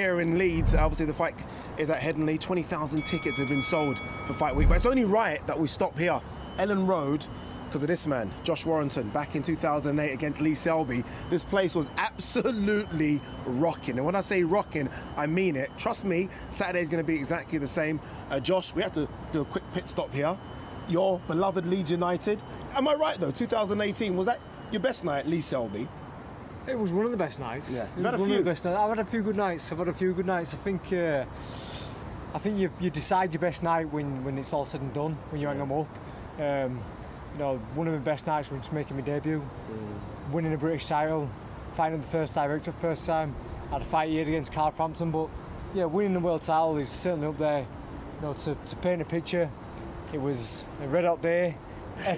Here in Leeds, obviously the fight is at Headingley. 20,000 tickets have been sold for fight week, but it's only right that we stop here. Ellen Road, because of this man, Josh Warrington, back in 2008 against Lee Selby. This place was absolutely rocking, and when I say rocking, I mean it. Trust me, Saturday's going to be exactly the same. Josh, we had to do a quick pit stop here. Your beloved Leeds United. Am I right though? 2018, was that your best night, Lee Selby? It was one of the best nights. Yeah, I've had a few good nights. I think you decide your best night when it's all said and done, when you hang them up. One of my best nights was making my debut, winning a British title, fighting the first director first time. I had a fight here against Carl Frampton, but yeah, winning the world title is certainly up there. To paint a picture, it was a red hot day.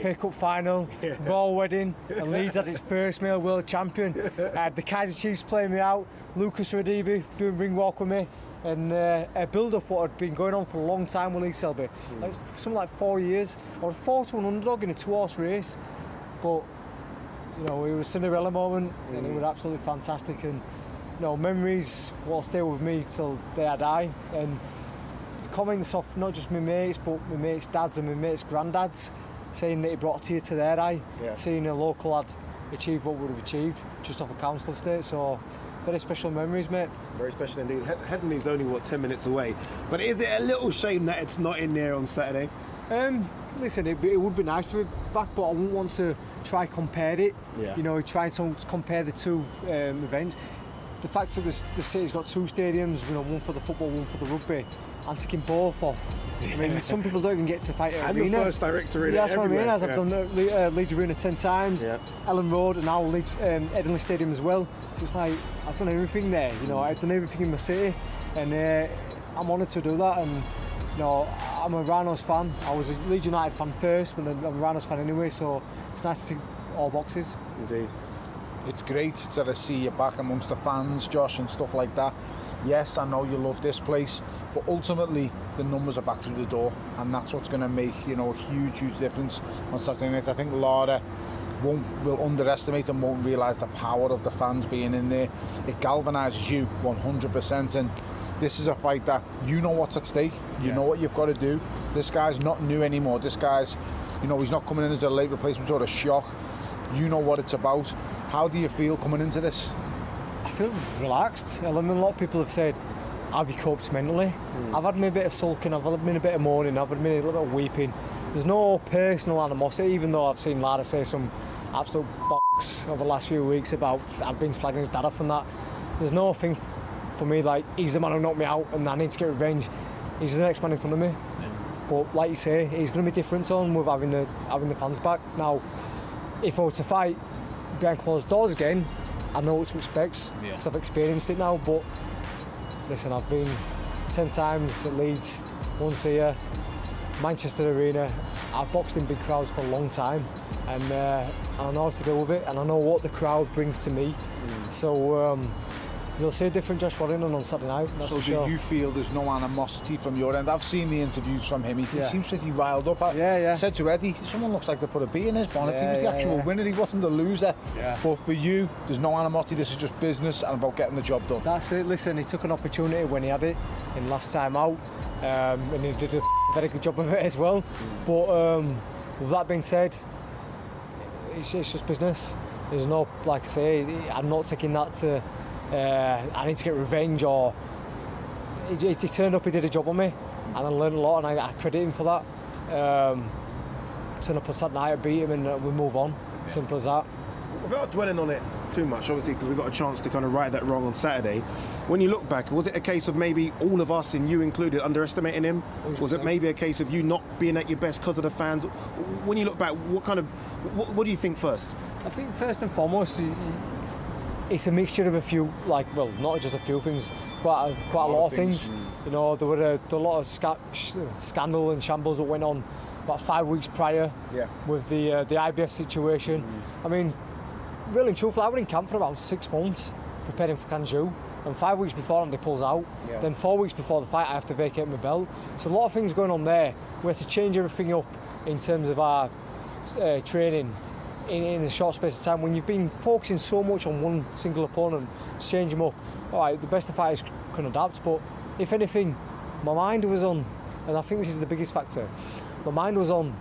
FA Cup final, Royal wedding, and Leeds had its first male world champion. I had the Kaiser Chiefs playing me out, Lucas Radibi doing ring walk with me, and a build-up what had been going on for a long time with Lee Selby. Something like 4 years. I was 4-1 underdog in a 2-horse race, but it was a Cinderella moment, and it was absolutely fantastic. And memories will stay with me till the day I die. And the comments off not just my mates, but my mates' dads and my mates' granddads, saying that he brought a tear to their eye, seeing a local lad achieve what would have achieved just off a council estate. So very special memories, mate. Very special indeed. Headingley's only 10 minutes away, but is it a little shame that it's not in there on Saturday? Listen, it would be nice to be back, but I wouldn't want to try compare it. Try to compare the two events. The fact that the city's got two stadiums, one for the football, one for the rugby, I'm taking both off. I mean, some people don't even get to fight at Arena. I'm the first director in it. That's what I mean. I've done Leeds Arena 10 times, Ellen Road, and now Leeds Headingley Stadium as well. So it's like I've done everything there. I've done everything in my city, and I'm honoured to do that. And I'm a Rhinos fan. I was a Leeds United fan first, but then I'm a Rhinos fan anyway. So it's nice to see all boxes. Indeed. It's great to see you back amongst the fans, Josh, and stuff like that. Yes, I know you love this place, but ultimately the numbers are back through the door, and that's what's going to make a huge difference on Saturday night. I think Lara will underestimate and won't realise the power of the fans being in there. It galvanises you 100%, and this is a fight that you know what's at stake. You know what you've got to do. This guy's not new anymore. This guy's, he's not coming in as a late replacement or a shock. You know what it's about. How do you feel coming into this? I feel relaxed. A lot of people have said, have you coped mentally? I've had me a bit of sulking, I've had me a bit of mourning, I've had me a little bit of weeping. There's no personal animosity, even though I've seen Lara say some absolute bollocks over the last few weeks about I've been slagging his dad off and that. There's no thing for me like he's the man who knocked me out and I need to get revenge. He's the next man in front of me. But like you say, he's going to be different on with having the fans back. Now, if I were to fight behind closed doors again, I know what to expect because I've experienced it now. But listen, I've been 10 times at Leeds, once here, Manchester Arena. I've boxed in big crowds for a long time, and I know how to deal with it, and I know what the crowd brings to me. So you'll see a different Josh Warrington on Saturday night. That's for sure. Do you feel there's no animosity from your end? I've seen the interviews from him. He seems pretty riled up. I said to Eddie, someone looks like they put a bee in his bonnet. He was the actual winner. He wasn't the loser. But for you, there's no animosity. This is just business and about getting the job done. That's it. Listen, he took an opportunity when he had it in last time out, and he did a very good job of it as well. But with that being said, it's just business. There's no, like I say, I'm not taking that to I need to get revenge, or he turned up, he did a job on me, and I learned a lot, and I credit him for that. Turn up on Saturday night, I beat him, and we move on. Simple as that. Without dwelling on it too much, obviously, because we got a chance to kind of right that wrong on Saturday. When you look back, was it a case of maybe all of us, and you included, underestimating him? 100%. Was it maybe a case of you not being at your best because of the fans? When you look back, what do you think first? I think first and foremost, it's a mixture of a few, not just a few things, quite a lot of things. There were a lot of scandal and shambles that went on about 5 weeks prior with the IBF situation. I mean, really and truthfully, I was in camp for about 6 months preparing for Kanju, and 5 weeks before he pulls out. Then 4 weeks before the fight, I have to vacate my belt. So a lot of things going on there. We had to change everything up in terms of our training in a short space of time. When you've been focusing so much on one single opponent, to change him up. All right, the best of fighters couldn't adapt. But if anything, my mind was on, and I think this is the biggest factor, my mind was on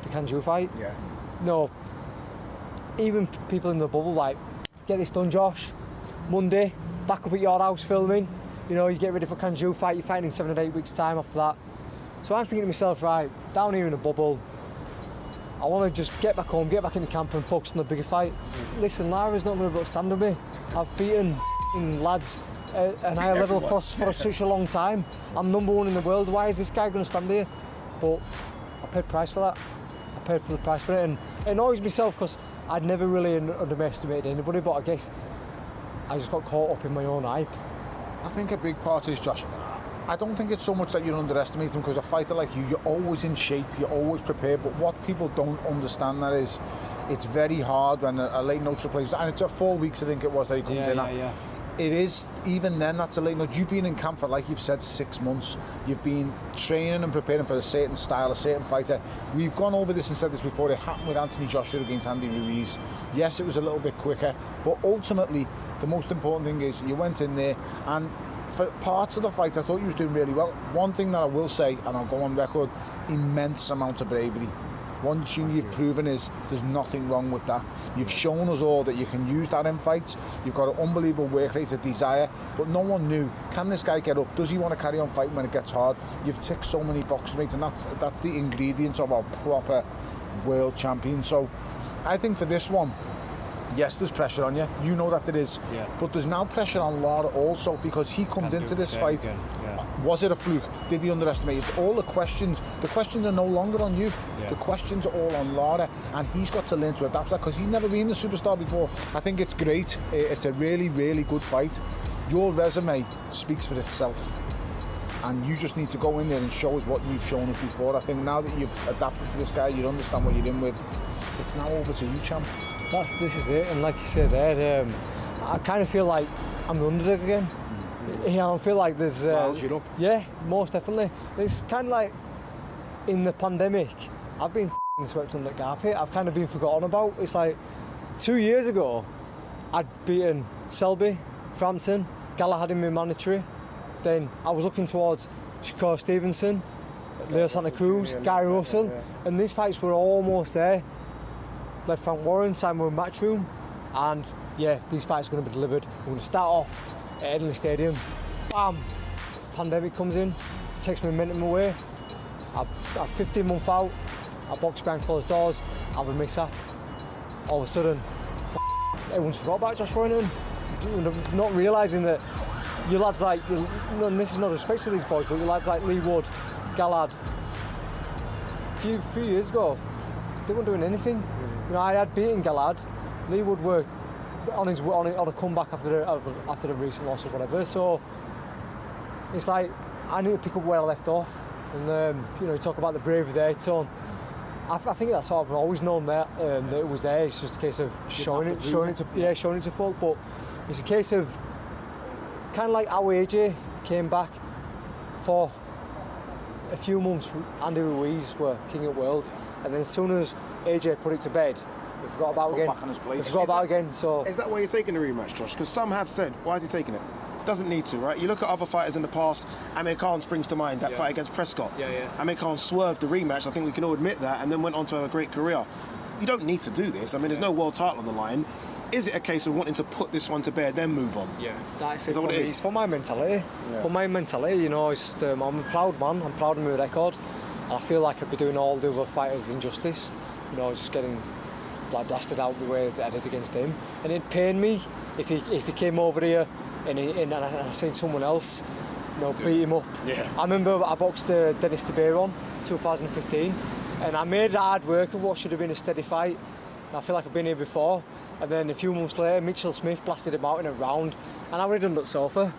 the Kanju fight. Yeah. No, even people in the bubble, like, get this done, Josh. Monday, back up at your house filming. You know, you get ready for Kanju fight, you're fighting in 7 or 8 weeks' time after that. So I'm thinking to myself, right, down here in the bubble, I want to just get back home, get back into camp and focus on the bigger fight. Listen, Lara's not going to be able to stand with me. I've beaten lads at an higher level for such a long time. I'm number one in the world. Why is this guy going to stand here? But I paid price for that. I paid for the price for it, and it annoys myself because I'd never really underestimated anybody, but I guess I just got caught up in my own hype. I think a big part is, Josh, I don't think it's so much that you're underestimating them, because a fighter like you, you're always in shape, you're always prepared, but what people don't understand that is it's very hard when a late notice replaces, and it's 4 weeks I think it was that he comes in at. It is, even then, that's a late notice. You've been in camp for, like you've said, 6 months. You've been training and preparing for a certain style, a certain fighter. We've gone over this and said this before. It happened with Anthony Joshua against Andy Ruiz. Yes, it was a little bit quicker, but ultimately, the most important thing is you went in there, and for parts of the fight, I thought you was doing really well. One thing that I will say, and I'll go on record, immense amount of bravery. One thing you've proven is there's nothing wrong with that. You've shown us all that you can use that in fights. You've got an unbelievable work rate, a desire, but no one knew, can this guy get up? Does he want to carry on fighting when it gets hard? You've ticked so many boxes, mate, and that's the ingredients of a proper world champion. So I think for this one, yes, there's pressure on you. You know that there is. Yeah. But there's now pressure on Lara also, because he comes into this fight. Was it a fluke? Did he underestimate it? All the questions are no longer on you. Yeah. The questions are all on Lara, and he's got to learn to adapt to that, because he's never been the superstar before. I think it's great. It's a really, really good fight. Your resume speaks for itself, and you just need to go in there and show us what you've shown us before. I think now that you've adapted to this guy, you understand what you're in with. It's now over to you, champ. This is it, and like you said there, I kind of feel like I'm the underdog again. Yeah, I feel like there's... Riles you up. Yeah, most definitely. It's kind of like in the pandemic, I've been swept under the carpet. I've kind of been forgotten about. It's like 2 years ago, I'd beaten Selby, Frampton, Galahad in my mandatory. Then I was looking towards Shakur Stevenson, Leo Santa Cruz, Gary Russell, and these fights were almost there. Left Frank Warren, signed with Matchroom, and yeah, these fights are going to be delivered. We're going to start off at Headingley Stadium. Bam! Pandemic comes in, takes my momentum away. I'm 15 months out, I box behind closed doors, I have a mix-up. All of a sudden, everyone's forgot about Josh Warrington. Not realising that you lads like, and this is not respect to these boys, but you lads like Lee Wood, Galahad, a few years ago, they weren't doing anything. You know, I had beaten Galahad. Lee Wood were on a comeback after the recent loss or whatever. So it's like I need to pick up where I left off. And you know, you talk about the bravery there, Tone. I think that's sort of always known that it was there. It's just a case of showing it to folk. But it's a case of kind of like how AJ came back for a few months. Andy Ruiz were king of the world, and then as soon as AJ put it to bed, we forgot about it again. So is that why you're taking the rematch, Josh? Because some have said, why is he taking it? Doesn't need to, right? You look at other fighters in the past. Amir Khan springs to mind, that fight against Prescott. Amir Khan swerved the rematch, I think we can all admit that, and then went on to have a great career. You don't need to do this. I mean, there's no world title on the line. Is it a case of wanting to put this one to bed, then move on? Yeah, that's it. It's for my mentality. Yeah. For my mentality, you know, it's just, I'm a proud man. I'm proud of my record. And I feel like I'd be doing all the other fighters injustice. You know, just getting blasted out the way that I did against him. And it'd pain me if he came over here and I seen someone else, you know, beat him up. Yeah. I remember I boxed Dennis Taberon 2015, and I made hard work of what should have been a steady fight. And I feel like I've been here before. And then a few months later, Mitchell Smith blasted him out in a round, and I would have done that sofa.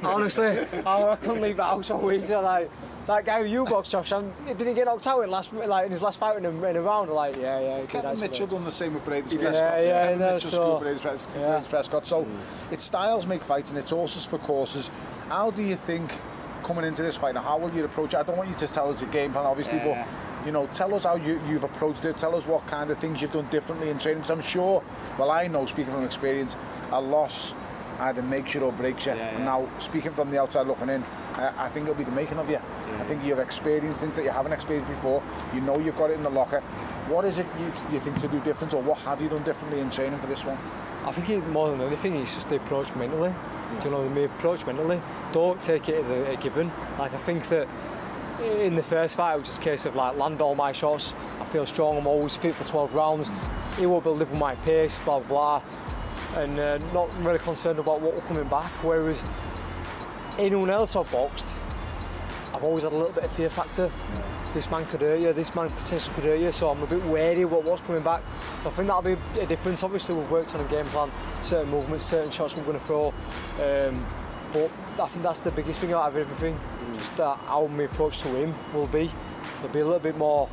Honestly, I couldn't leave the house for weeks. Like, that guy who you boxed, Josh, didn't he get knocked out in his last fight in a round? Like, yeah, he did. Mitchell done the same with Brady's Prescott. Brady's Prescott. So it's styles make fights, and it's horses for courses. How do you think, coming into this fight, now, how will you approach it? I don't want you to tell us your game plan, obviously, but you know, tell us how you've approached it. Tell us what kind of things you've done differently in training. Because I'm sure, well, I know, speaking from experience, a loss either makes you or breaks you. And now, speaking from the outside looking in, I think it'll be the making of you. I think you've experienced things that you haven't experienced before. You know you've got it in the locker. What is it you think to do different, or what have you done differently in training for this one? I think more than anything, it's just the approach mentally. Do you know, the approach mentally. Don't take it as a given. Like, I think that in the first fight, it was just a case of like land all my shots. I feel strong. I'm always fit for 12 rounds. He will be living my pace, blah blah, and not really concerned about what was coming back. Whereas anyone else I've boxed, I've always had a little bit of fear factor. This man could hurt you, this man potentially could hurt you, so I'm a bit wary about what's coming back. So I think that'll be a difference. Obviously, we've worked on a game plan, certain movements, certain shots we're going to throw, but I think that's the biggest thing out of everything. Just how my approach to him will be. It'll be a little bit more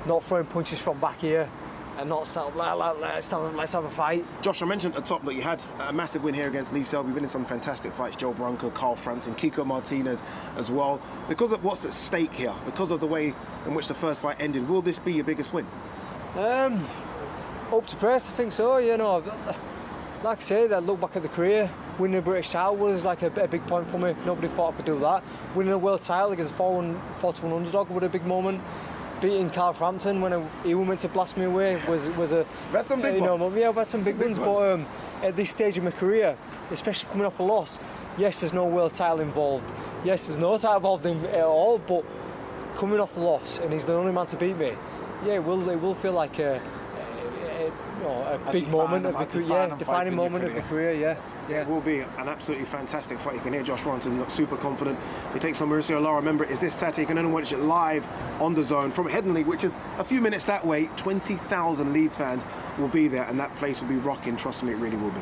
not throwing punches from back here, and not sort of let's have a fight. Josh, I mentioned at the top that you had a massive win here against Lee Selby. You've been in some fantastic fights, Joe Branco, Carl Frampton, Kiko Martinez as well. Because of what's at stake here, because of the way in which the first fight ended, will this be your biggest win? Up to press, I think so. You know, like I say, I look back at the career. Winning a British title was like a big point for me. Nobody thought I could do that. Winning a world title against a 4-1 underdog was a big moment. Beating Carl Frampton when he was meant to blast me away was a. That's some big ones. Yeah, I've had some big ones, but at this stage of my career, especially coming off a loss, yes, there's no world title involved. Yes, there's no title involved at all. But coming off the loss, and he's the only man to beat me. Yeah, it will feel like a big moment of the career, defining moment of the career. Yeah. It will be an absolutely fantastic fight. You can hear Josh Warrington look super confident. He takes on Mauricio Lara. Remember, it's this Saturday. You can only watch it live on Dazn from Headingley, which is a few minutes that way. 20,000 Leeds fans will be there, and that place will be rocking. Trust me, it really will be.